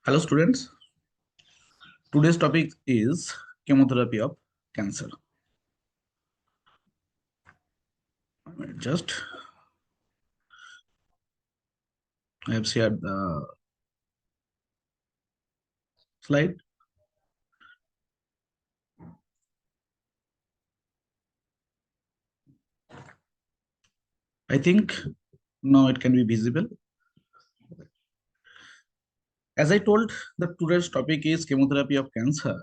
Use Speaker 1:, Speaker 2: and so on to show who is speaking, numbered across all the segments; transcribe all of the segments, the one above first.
Speaker 1: Hello students, today's topic is chemotherapy of cancer. Just I have shared the slide. I think now it can be visible. As I told, the today's topic is chemotherapy of cancer.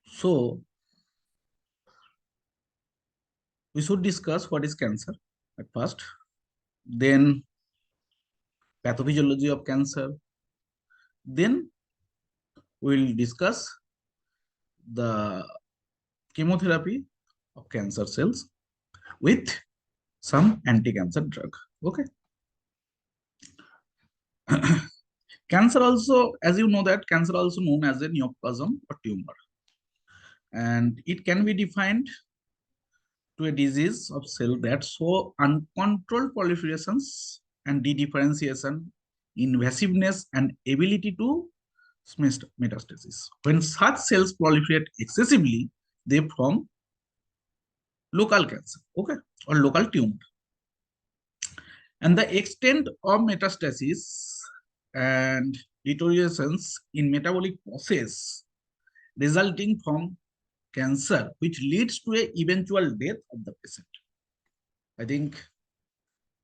Speaker 1: So we should discuss what is cancer at first, then pathophysiology of cancer, then we'll discuss the chemotherapy of cancer cells with some anti-cancer drug. Okay. Cancer also, as you know that cancer also known as a neoplasm or tumor. And it can be defined to a disease of cell that show uncontrolled proliferations and dedifferentiation, invasiveness, and ability to metastasis. When such cells proliferate excessively, they form local cancer, okay, or local tumor. And the extent of metastasis and deteriorations in metabolic process resulting from cancer, which leads to a eventual death of the patient. I think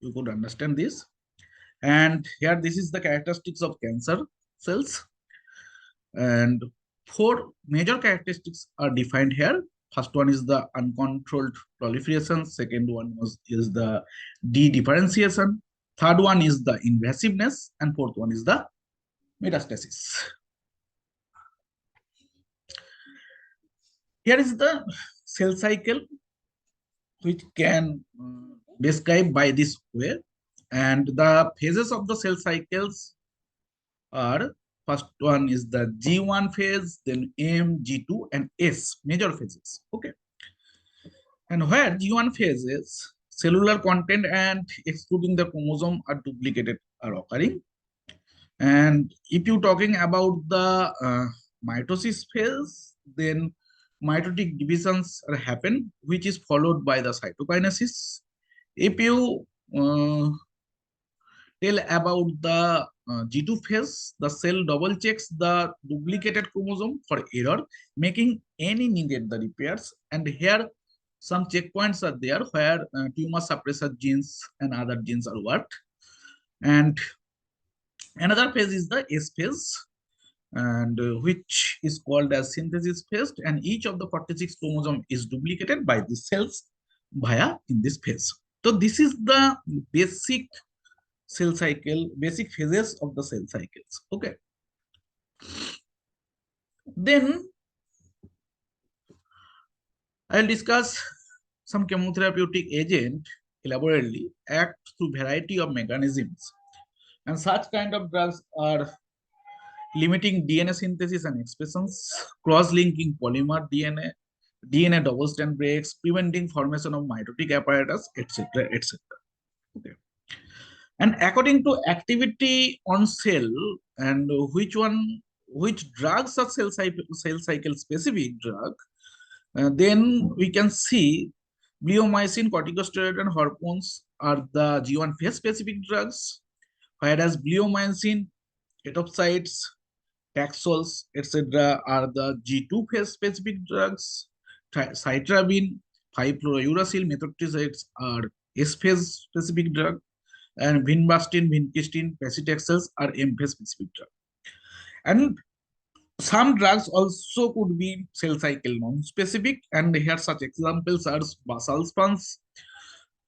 Speaker 1: you could understand this. And here, this is the characteristics of cancer cells. And four major characteristics are defined here. First one is the uncontrolled proliferation. Second one is the dedifferentiation. Third one is the invasiveness. And fourth one is the metastasis. Here is the cell cycle, which can describe by this way. And the phases of the cell cycles are, first one is the G1 phase, then M, G2, and S, major phases. Okay. And where G1 phases, cellular content and excluding the chromosome are duplicated are occurring. And if you're talking about the mitosis phase, then mitotic divisions are happen, which is followed by the cytokinesis. If you tell about the G2 phase, the cell double checks the duplicated chromosome for error, making any needed the repairs. And here some checkpoints are there where tumor suppressor genes and other genes are worked. And another phase is the S phase, and which is called as synthesis phase, and each of the 46 chromosome is duplicated by the cells via in this phase. So this is the basic cell cycle, basic phases of the cell cycles. Okay. Then I'll discuss some chemotherapeutic agent elaborately act through variety of mechanisms. And such kind of drugs are limiting DNA synthesis and expressions, cross-linking polymer DNA double-strand breaks, preventing formation of mitotic apparatus, etc., etc. Okay. And according to activity on cell and which drugs are cell cycle specific drug, then we can see bleomycin, corticosteroid, and hormones are the G1 phase specific drugs, whereas bleomycin, etoposide, taxols, etc., are the G2 phase specific drugs. Cytarabine, 5-fluorouracil, methotrexate are S phase specific drug, and vinblastine, vincristine, paclitaxels are M phase specific drug. And some drugs also could be cell cycle non-specific, and here such examples are basalspans,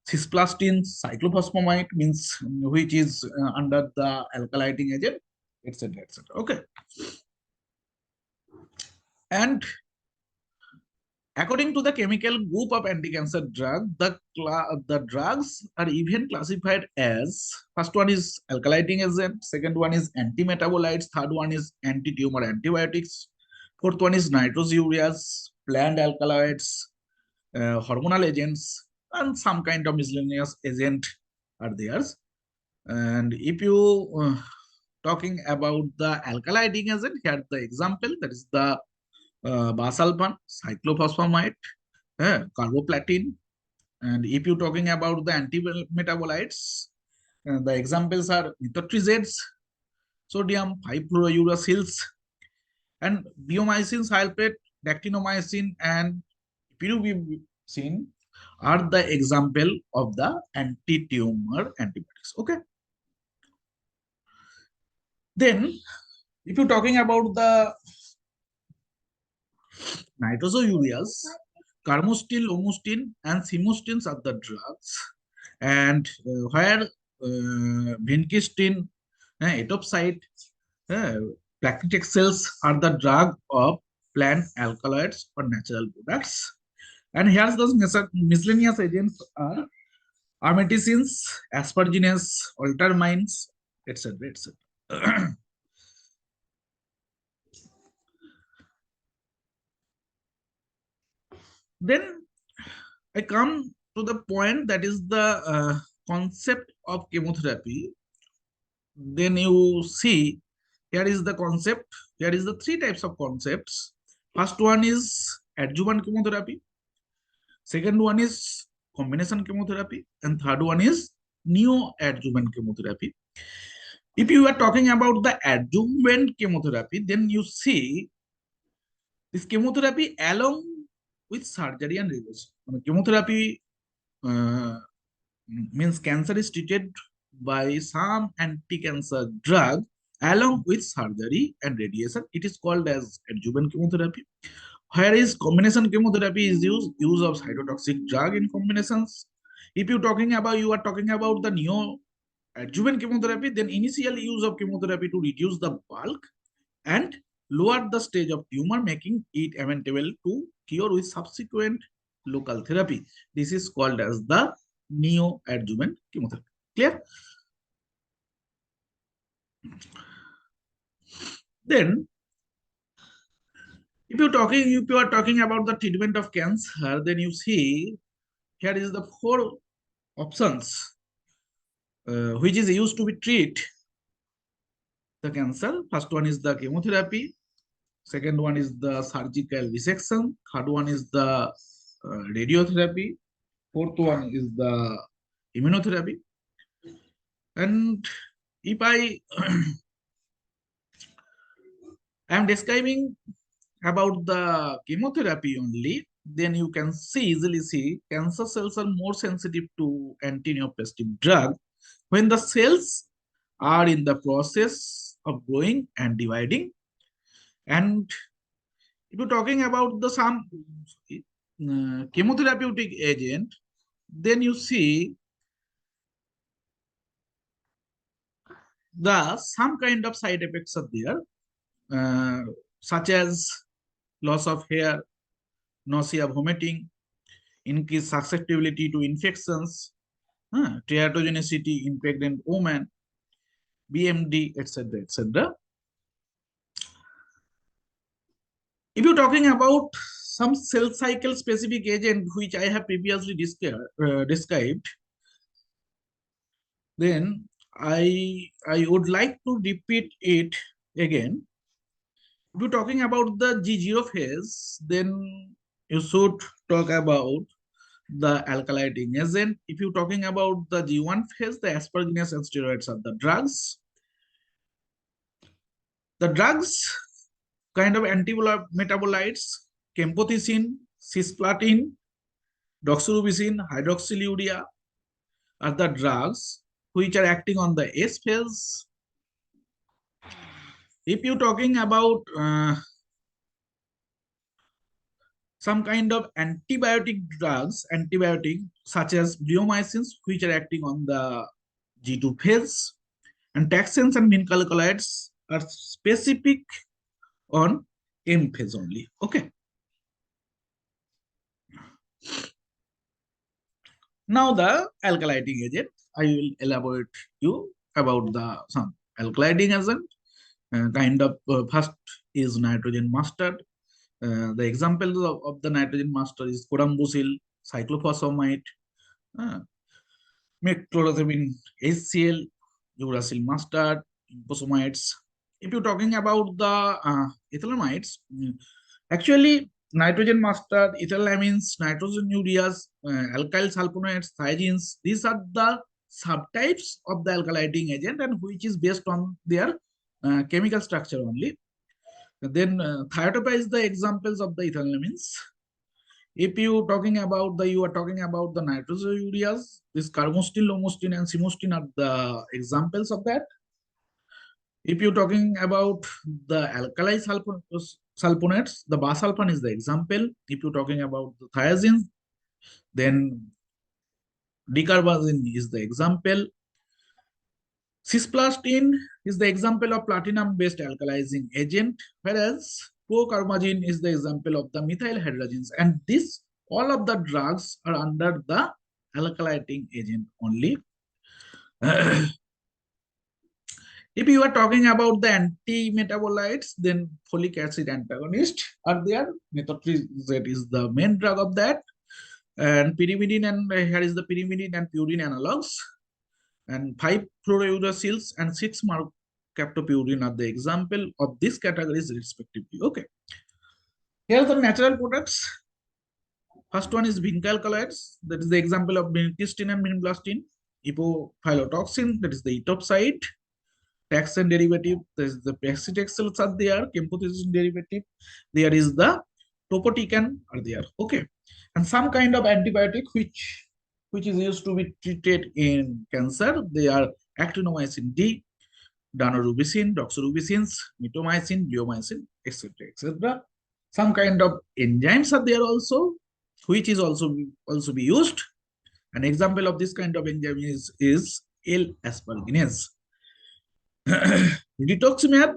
Speaker 1: cisplastine, cyclophosphamide, means which is under the alkylating agent, etc., etc. Okay. And according to the chemical group of anti-cancer drug, the drugs are even classified as, first one is alkylating agent, second one is antimetabolites, third one is anti-tumor antibiotics, fourth one is nitrosoureas, plant alkaloids, hormonal agents, and some kind of miscellaneous agent are theirs. And if you talking about the alkylating agent, here the example that is the basalpan, cyclophosphamide, carboplatin. And if you're talking about the anti-metabolites, the examples are methotrexates, sodium 5-fluorouracils, and bleomycin sulfate, dactinomycin, and pyridoxine are the example of the anti-tumor antibiotics. Okay. Then, if you're talking about the nitrosoureas, carmostil, lomustine, and simustines are the drugs, and where vincristine, etopside, uh, placentic cells are the drug of plant alkaloids or natural products. And here's those miscellaneous agents are aromacins, aspergillus, altermines, etc. etc. Then I come to the point that is the concept of chemotherapy. Then you see here is the concept. Here is the three types of concepts. First one is adjuvant chemotherapy. Second one is combination chemotherapy, and third one is neoadjuvant chemotherapy. If you are talking about the adjuvant chemotherapy, then you see this chemotherapy along with surgery and radiation. Chemotherapy uh, means cancer is treated by some anti-cancer drug along with surgery and radiation. It is called as adjuvant chemotherapy. Whereas combination chemotherapy is use of cytotoxic drug in combinations. If you are talking about the neoadjuvant chemotherapy, then initial use of chemotherapy to reduce the bulk and lower the stage of tumor, making it amenable to cure with subsequent local therapy. This is called as the neoadjuvant chemotherapy. Clear? Then, if you are talking about the treatment of cancer, then you see here is the four options which is used to be treat the cancer. First one is the chemotherapy. Second one is the surgical resection. Third one is the radiotherapy. Fourth one is the immunotherapy. And if I am describing about the chemotherapy only, then you can easily see cancer cells are more sensitive to antineoplastic drug when the cells are in the process of growing and dividing. And if you're talking about the some chemotherapeutic agent, then you see the some kind of side effects are there, such as loss of hair, nausea, vomiting, increased susceptibility to infections, teratogenicity in pregnant women, BMD, etc., etc. If you're talking about some cell cycle specific agent which I have previously described, then I would like to repeat it again. If you're talking about the G0 phase, then you should talk about the alkylating agent. If you're talking about the G1 phase, the aspergillus and steroids are the drugs. The drugs, kind of anti-metabolites, camptothecin, cisplatin, doxorubicin, hydroxylurea are the drugs which are acting on the S phase. If you're talking about some kind of antibiotic such as bleomycins, which are acting on the G2 phase, and taxanes and mineraloids are specific on M phase only. Okay. Now the alkylating agent, I will elaborate you about the some alkylating agent. Kind of first is nitrogen mustard. The examples of the nitrogen mustard is corambucil, cyclophosphamide, uh, meclorazepine HCl, uracil mustard, imposamides. If you're talking about the ethylamides, actually nitrogen mustard, ethylamines, nitrogen ureas, alkyl sulfonates, thiazines, these are the subtypes of the alkylating agent and which is based on their chemical structure only. Then thiotopa is the examples of the ethylamines. If you are talking about the nitrogen ureas, this carbamazepine, lomustine, and simustine are the examples of that. If you're talking about the alkali sulfonates, the basalpan is the example. If you're talking about the thiazine, then dicarbazine is the example. Cisplastine is the example of platinum-based alkalizing agent, whereas procarbazine is the example of the methyl hydrogens. And this, all of the drugs are under the alkylating agent only. If you are talking about the anti-metabolites, then folic acid antagonist are there. Methotrexate is the main drug of that. And pyrimidine, and here is the pyrimidine and purine analogs. And 5-fluorouracils and 6-mercaptopurine are the example of these categories respectively. Okay. Here are the natural products. First one is vinca alkaloids. That is the example of vincristine and vinblastine. Epophyllotoxin, that is the etopside. Taxane derivative, there is the paclitaxels are there. Camptothecin derivative, there is the topotecan are there. Okay. And some kind of antibiotic which is used to be treated in cancer. They are actinomycin D, daunorubicin, doxorubicins, mitomycin, bleomycin, etc., etc. Some kind of enzymes are there also, which is also be used. An example of this kind of enzyme is L-asparginase. Rituximab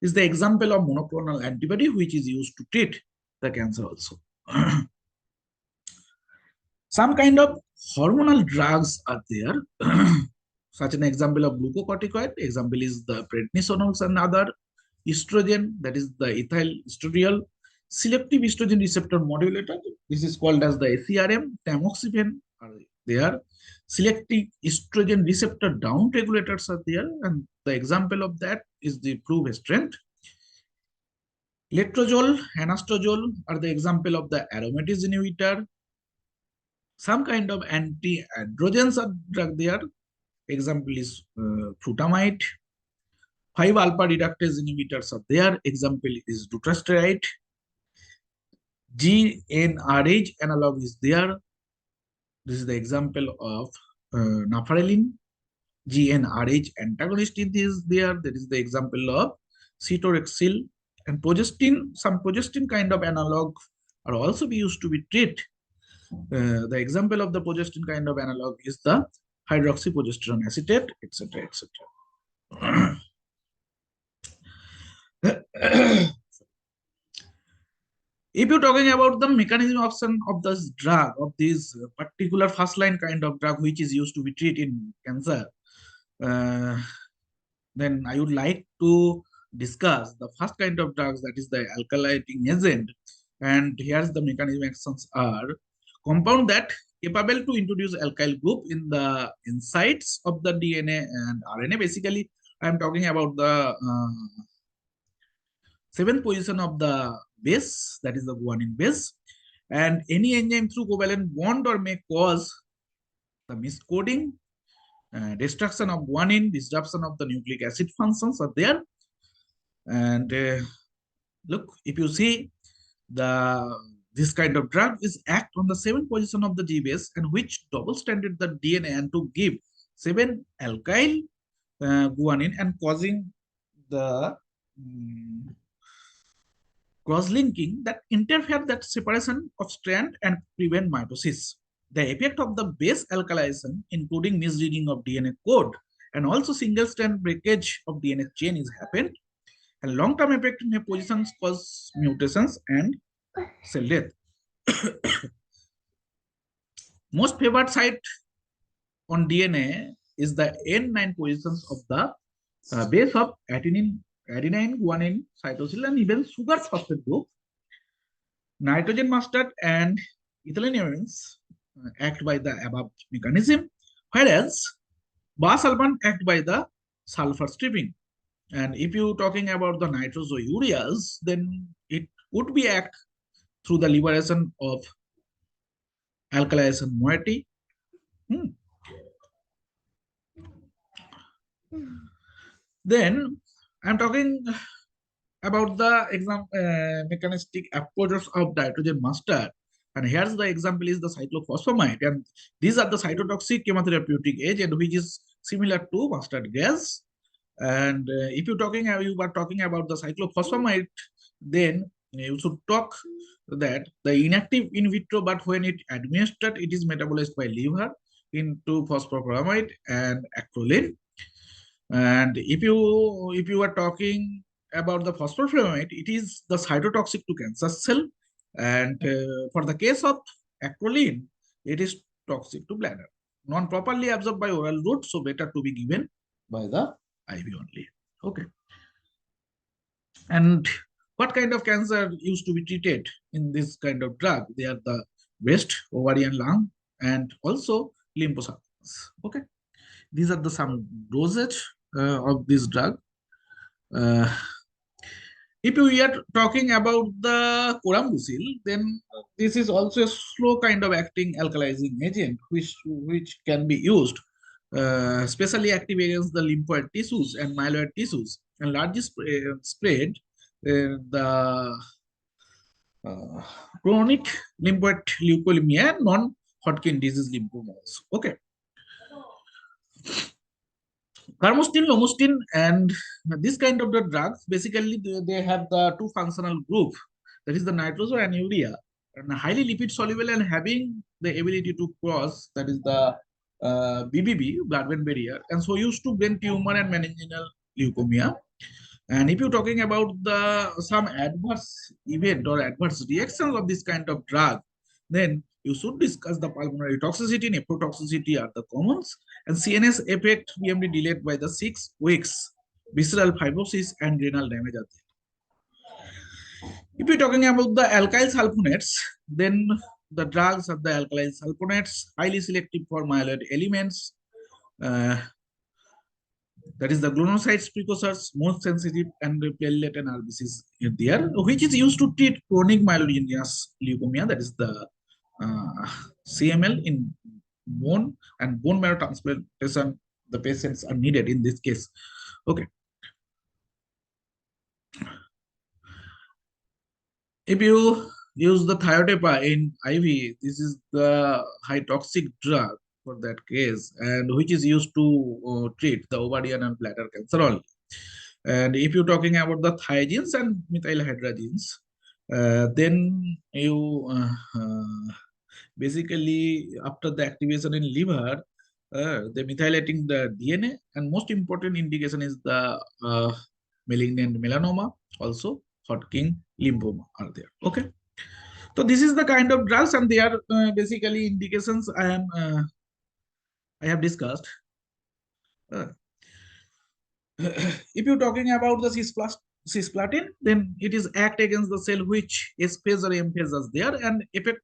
Speaker 1: is the example of monoclonal antibody which is used to treat the cancer also. Some kind of hormonal drugs are there. Such an example of glucocorticoid, example is the prednisones and other. Estrogen, that is the ethyl estradiol. Selective estrogen receptor modulator, this is called as the ACRM. Tamoxifen are there. Selective estrogen receptor down regulators are there, and the example of that is the fulvestrant. Letrozole, anastrozole are the example of the aromatase inhibitor. Some kind of anti-androgens are drug there. Example is frutamide. 5-alpha reductase inhibitors are there. Example is dutasteride. GnRH analog is there. This is the example of nafarelin. GnRH antagonist is there. That is the example of cetorexil. And progestin, some progestin kind of analog are also be used to be treat. The example of the progestin kind of analog is the hydroxyprogesterone acetate, etc., etc. If you're talking about the mechanism of action of this drug, of this particular first line kind of drug which is used to be treated in cancer, then I would like to discuss the first kind of drugs, that is the alkylating agent. And here's the mechanism actions are compound that capable to introduce alkyl group in the insides of the DNA and RNA. Basically, I'm talking about the seventh position of the base, that is the guanine base. And any enzyme through covalent bond or may cause the miscoding, destruction of guanine, disruption of the nucleic acid functions are there. And look, if you see this kind of drug is act on the 7th position of the G base and which double stranded the DNA and to give 7 alkyl guanine and causing the cross-linking that interfere that separation of strand and prevent mitosis. The effect of the base alkylation, including misreading of DNA code and also single-strand breakage of DNA chain is happened, and long-term effect in a positions cause mutations and cell death. Most favored site on DNA is the N9 positions of the base of adenine, guanine, cytosine, and even sugar phosphate group. Nitrogen mustard and ethylamines act by the above mechanism, whereas Bisulfan act by the sulfur stripping. And if you talking about the nitrosoureas, then it would be act through the liberation of alkylation moiety. Hmm. Then I'm talking about the mechanistic approaches of nitrogen master. And here's the example is the cyclophosphamide. And these are the cytotoxic chemotherapeutic agent, which is similar to mustard gas. And if you were talking about the cyclophosphamide, then you should talk that the inactive in vitro, but when it administered, it is metabolized by liver into phosphoramide and acrolein. And if you are talking about the phosphoramide, it is the cytotoxic to cancer cell. And for the case of acrolein, it is toxic to bladder. Non properly absorbed by oral route, so better to be given by the IV only. Okay. And what kind of cancer used to be treated in this kind of drug? They are the breast, ovarian, lung, and also lymphocytes. Okay. These are the some dosage of this drug. Uh, if we are talking about the corambucil, then this is also a slow kind of acting alkalizing agent, which can be used, especially active against the lymphoid tissues and myeloid tissues, and largely spread the uh, chronic lymphoid leukemia and non-Hodgkin disease lymphomas. Okay. Carmustine, lomustine, and this kind of the drugs, basically they have the two functional group, that is the nitroso and urea, and highly lipid soluble and having the ability to cross, that is the BBB, blood-brain barrier, and so used to brain tumor and meningeal leukemia. And if you're talking about the some adverse event or adverse reactions of this kind of drug, then you should discuss the pulmonary toxicity, nephrotoxicity are the commons, and CNS effect PMD delayed by the 6 weeks, visceral fibrosis and renal damage are there. If you're talking about the alkyl sulfonates, then the drugs are the alkyl sulfonates, highly selective for myeloid elements. Uh, that is the glonocytes precursors, most sensitive and platelet and RBCs are there, which is used to treat chronic myelogenous leukemia, that is the CML in bone and bone marrow transplantation. The patients are needed in this case. Okay. If you use the thiotepa in IV, this is the high toxic drug for that case, and which is used to treat the ovarian and bladder cancer only. And if you're talking about the thiogens and methylhydrazines, then you basically after the activation in liver, the methylating the DNA, and most important indication is the malignant melanoma, also Hodgkin lymphoma are there. Okay, so this is the kind of drugs, and they are basically indications I have discussed. Uh, if you're talking about the cisplatin, then it is act against the cell which S phase or M phase is there and affect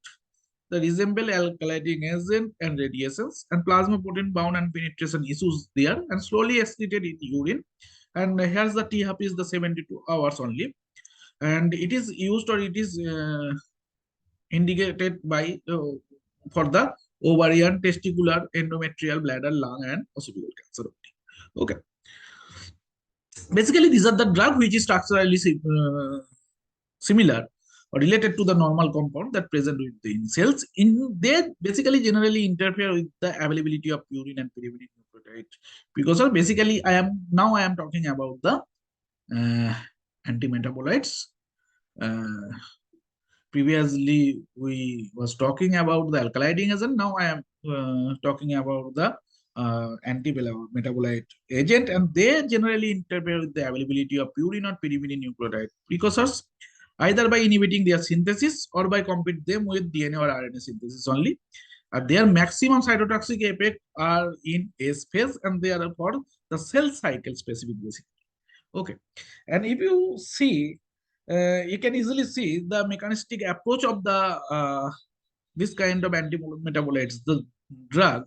Speaker 1: the resemble alkylating agent and radiations and plasma protein bound and penetration issues there and slowly excreted in urine. And here's the T half is the 72 hours only, and it is used or it is indicated by for the ovarian, testicular, endometrial, bladder, lung, and esophageal cancer. Okay. Basically, these are the drug which is structurally similar or related to the normal compound that present within cells. In they basically generally interfere with the availability of purine and pyrimidine nucleotide. Because basically, I am talking about the antimetabolites. Uh, Previously, we was talking about the alkyliding agent. Now I am talking about the anti-metabolite agent, and they generally interfere with the availability of purine or pyrimidine nucleotide precursors, either by inhibiting their synthesis or by compete them with DNA or RNA synthesis only. Their maximum cytotoxic effect are in S phase, and they are for the cell cycle specific basically. Okay, and if you see, you can easily see the mechanistic approach of the this kind of anti-metabolites, the drug.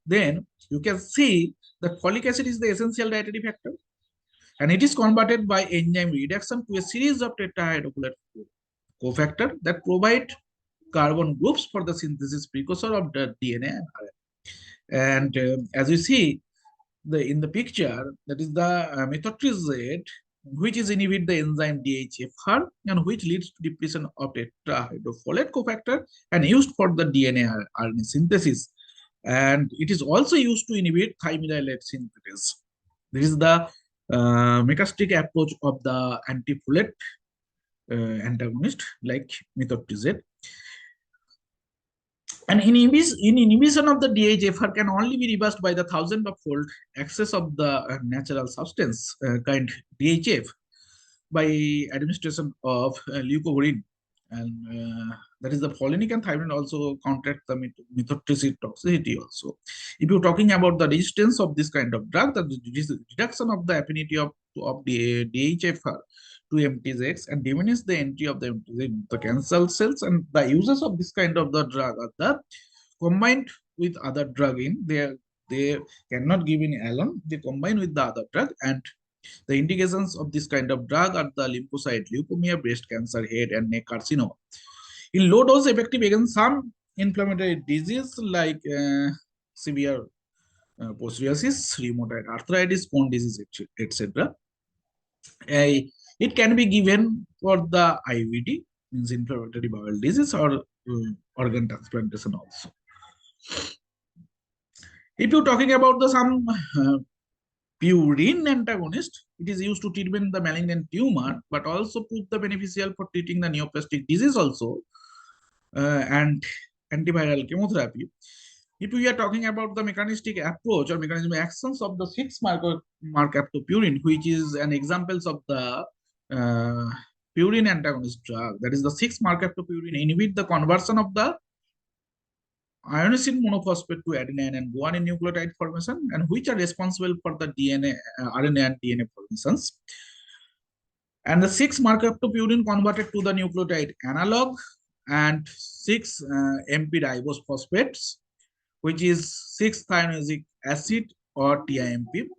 Speaker 1: then you can see that folic acid is the essential dietary factor, and it is converted by enzyme reduction to a series of tetrahydrofolate cofactor that provide carbon groups for the synthesis precursor of the DNA and RNA. And as you see in the picture, that is the methotrexate, which is inhibit the enzyme DHFR and which leads to depletion of tetrahydrofolate cofactor and used for the DNA RNA synthesis. And it is also used to inhibit thymidylate synthesis. This is the mechanistic approach of the antifolate antagonist like methotrexate. And inhibition of the DHFR can only be reversed by the thousand of fold excess of the natural substance kind DHF by administration of leucovorin. And that is the polinic and thymine also counteract the methotrexate toxicity also. If you're talking about the resistance of this kind of drug, the reduction of the affinity of the DHFR to MTX and diminish the entry of the MTX in the cancer cells, and the uses of this kind of the drug are the combined with other drug in they cannot give in alone, they combine with the other drug, and the indications of this kind of drug are the lymphocyte leukemia, breast cancer, head and neck carcinoma. In low dose, effective against some inflammatory disease like severe psoriasis, rheumatoid arthritis, bone disease, etc. It can be given for the IVD, means inflammatory bowel disease, or organ transplantation also. If you're talking about the some purine antagonist, it is used to treatment the malignant tumor, but also prove the beneficial for treating the neoplastic disease also, and antiviral chemotherapy. If we are talking about the mechanistic approach or mechanism actions of the 6-mark-aptopurine, which is an examples of the purine antagonist drug, that is the 6-mark-aptopurine inhibit the conversion of the inosine monophosphate to adenine and guanine nucleotide formation, and which are responsible for the DNA, RNA and DNA formations. And the 6-mark-aptopurine converted to the nucleotide analog and 6 MP ribose phosphates, which is 6-thiaminic acid or TIMP,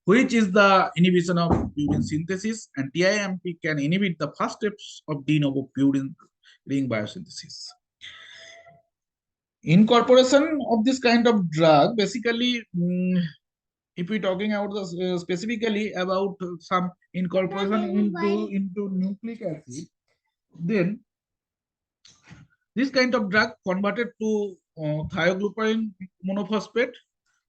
Speaker 1: which is the inhibition of purine synthesis, and TIMP can inhibit the first steps of de novo purine ring biosynthesis. Incorporation of this kind of drug, basically, if we're talking about the, specifically about some incorporation into nucleic acid, then this kind of drug converted to thiogluparin monophosphate,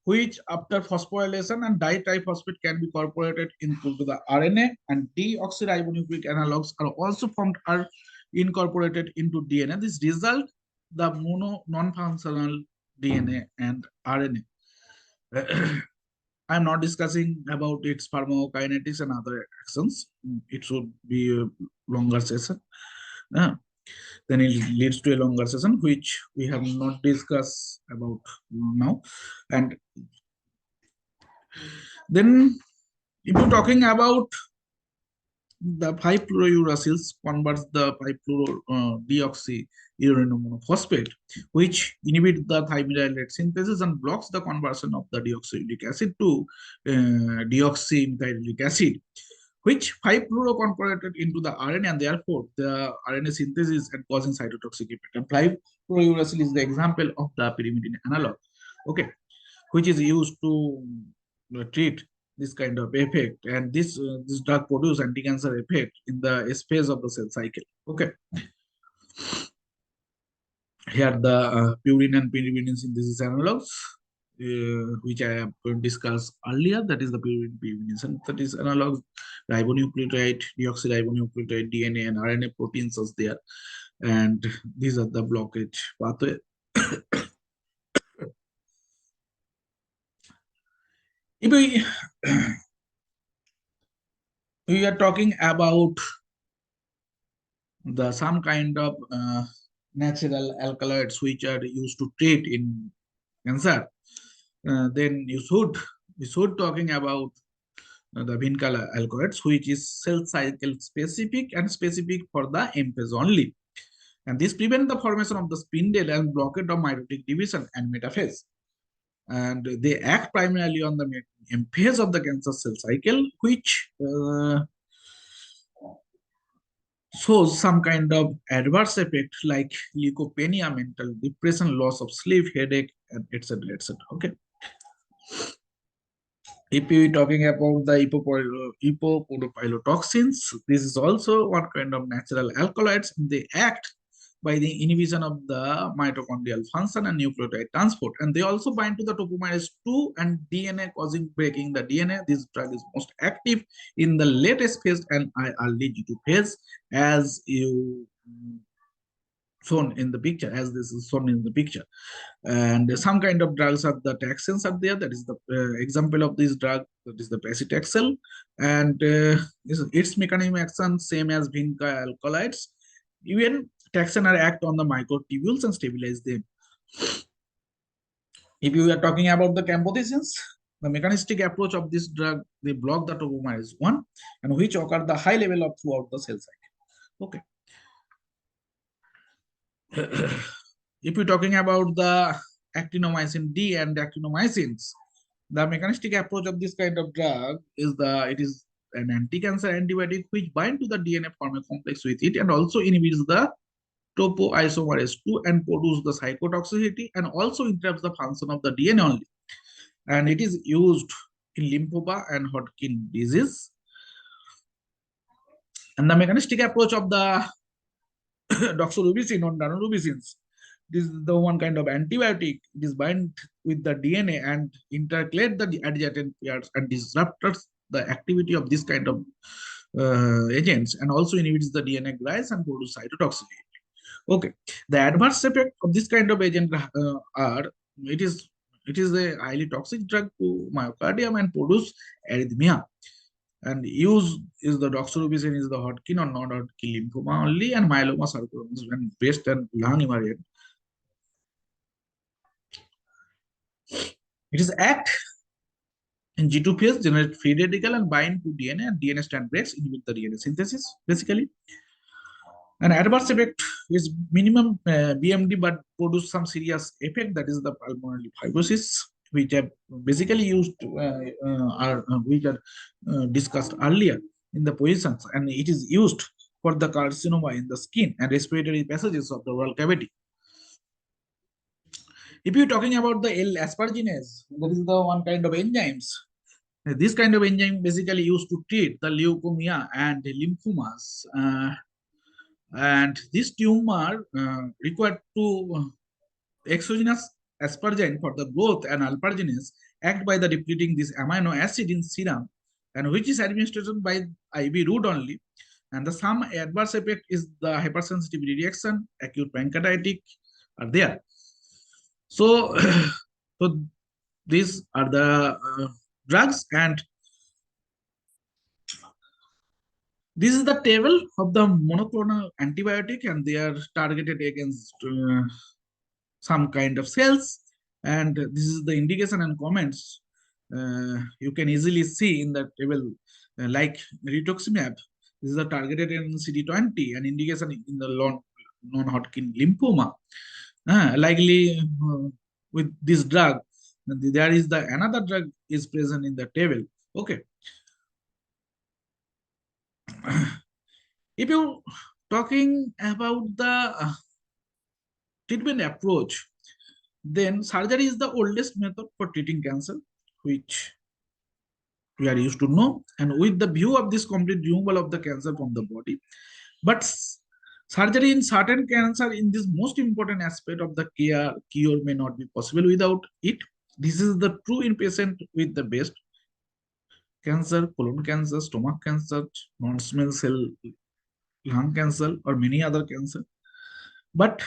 Speaker 1: which after phosphorylation and ditriphosphate can be incorporated into the RNA, and deoxyribonucleic analogs are also formed, are incorporated into DNA. This result the non-functional DNA and RNA. I'm not discussing about its pharmacokinetics and other actions. It should be a longer session. Then it leads to a longer session, which we have not discussed about now. And then if you're talking about the 5-fluorouracils converts the 5-fluoro-deoxyuranomonophosphate, which inhibit the thymidylate synthesis and blocks the conversion of the deoxyuric acid to deoxymethylic acid, which 5-fluoro converted into the RNA, and therefore the RNA synthesis and causing cytotoxic effect. And 5-fluorouracil is the example of the pyrimidine analog, okay, which is used to treat this kind of effect, and this drug produce anti-cancer effect in the phase of the cell cycle. Okay, here the purine and pyrimidine synthesis analogs, which I have discussed earlier, that is the purine pyrimidine synthesis analogs, ribonucleotide, deoxyribonucleotide, DNA and RNA proteins are there, and these are the blockage pathway. If we are talking about the some kind of natural alkaloids which are used to treat in cancer, then we should talking about the vincal alkaloids, which is cell cycle specific and specific for the M phase only, and this prevent the formation of the spindle and blockade of mitotic division and metaphase. and they act primarily on the phase of the cancer cell cycle, which shows some kind of adverse effect like leukopenia, mental depression, loss of sleep, headache, and etc. etc. Okay. If we are talking about the hypoprotopilotoxins, this is also one kind of natural alkaloids. They act by the inhibition of the mitochondrial function and nucleotide transport. And they also bind to the topomerase 2 and DNA, causing breaking the DNA. This drug is most active in the latest phase and early G2 phase, as you shown in the picture, as this is shown in the picture. And some kind of drugs are the taxanes are there. That is the example of this drug. That is the paclitaxel, and its mechanism action same as vinca alkaloids. Even taxane are act on the microtubules and stabilize them. If you are talking about the camptothecins, the mechanistic approach of this drug, they block the topomerase 1 and which occur the high level of throughout the cell cycle. Okay. If you're talking about the actinomycin D and actinomycins, the mechanistic approach of this kind of drug is it is an anti-cancer antibiotic which bind to the DNA, form a complex with it, and also inhibits the topoisomerase 2 and produce the cytotoxicity, and also interrupts the function of the DNA only. And it is used in lymphoma and Hodgkin disease. And the mechanistic approach of the doxorubicin or daunorubicins, this is the one kind of antibiotic. It is bind with the DNA and intercalate the adjacent pairs and disrupts the activity of this kind of agents, and also inhibits the DNA glycase and produce cytotoxicity. Okay, the adverse effect of this kind of agent are it is a highly toxic drug to myocardium and produce arrhythmia. And use is the doxorubicin is the Hodgkin or non-Hodgkin lymphoma only, and myeloma, sarcomas, and breast and lung invariant. It is act in G2 phase, generate free radical and bind to DNA, and DNA strand breaks, inhibit the DNA synthesis, basically. An adverse effect is minimum BMD, but produce some serious effect, that is the pulmonary fibrosis, which have basically used which are discussed earlier in the positions, and it is used for the carcinoma in the skin and respiratory passages of the oral cavity. If you're talking about the L-asparginase, that is the one kind of enzymes. This kind of enzyme basically used to treat the leukemia and lymphomas. And this tumor required to exogenous asparagine for the growth, and alparginase act by the depleting this amino acid in serum, and which is administered by IV route only. And the some adverse effect is the hypersensitivity reaction, acute pancreatitis are there. So, so these are the drugs, and this is the table of the monoclonal antibiotic, and they are targeted against some kind of cells. And this is the indication and comments you can easily see in the table, like rituximab. This is the targeted in CD20 and indication in the non-Hodgkin lymphoma. Likely with this drug, there is the another drug is present in the table. Okay. If you talking about the treatment approach, then surgery is the oldest method for treating cancer, which we are used to know, and with the view of this complete removal of the cancer from the body. But surgery in certain cancer, in this most important aspect of the care, cure may not be possible without it. This is the true in patient with the breast cancer, colon cancer, stomach cancer, non-small cell lung cancer, or many other cancer. But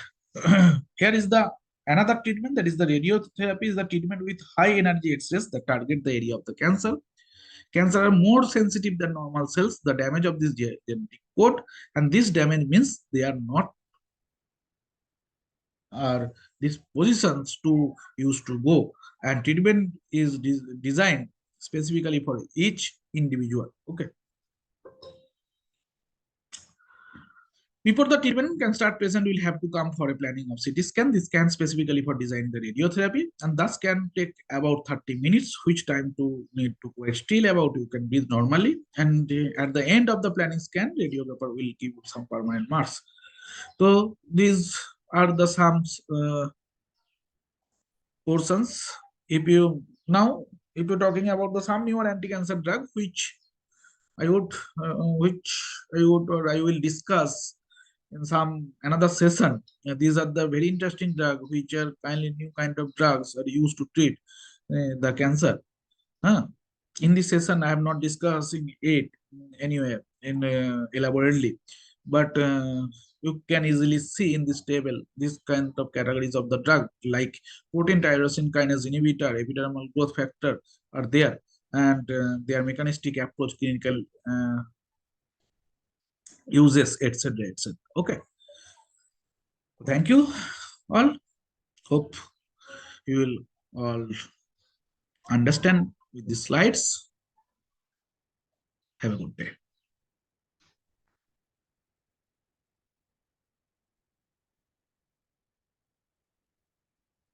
Speaker 1: here is the another treatment, that is the radiotherapy is the treatment with high energy X-rays that target the area of the cancer. Cancer are more sensitive than normal cells. The damage of this genetic code, and this damage means they are not are these positions to use to go, and treatment is designed specifically for each individual. Okay. Before the treatment can start, patient will have to come for a planning of CT scan. This scan specifically for designing the radiotherapy, and thus can take about 30 minutes, which time to need to wait still about you can breathe normally. And at the end of the planning scan, radiographer will give some permanent marks. So these are the some portions. If you now, if you're talking about the some newer anti-cancer drug, I would, which I would or I will discuss in some another session. These are the very interesting drugs, which are kindly new kind of drugs are used to treat the cancer. Huh? In this session, I am not discussing it anywhere in elaborately, but you can easily see in this table this kind of categories of the drug like protein tyrosine kinase inhibitor, epidermal growth factor are there, and their mechanistic approach, clinical uses, etc., etc. Okay, thank you all. Hope you will all understand with the slides. Have a good day.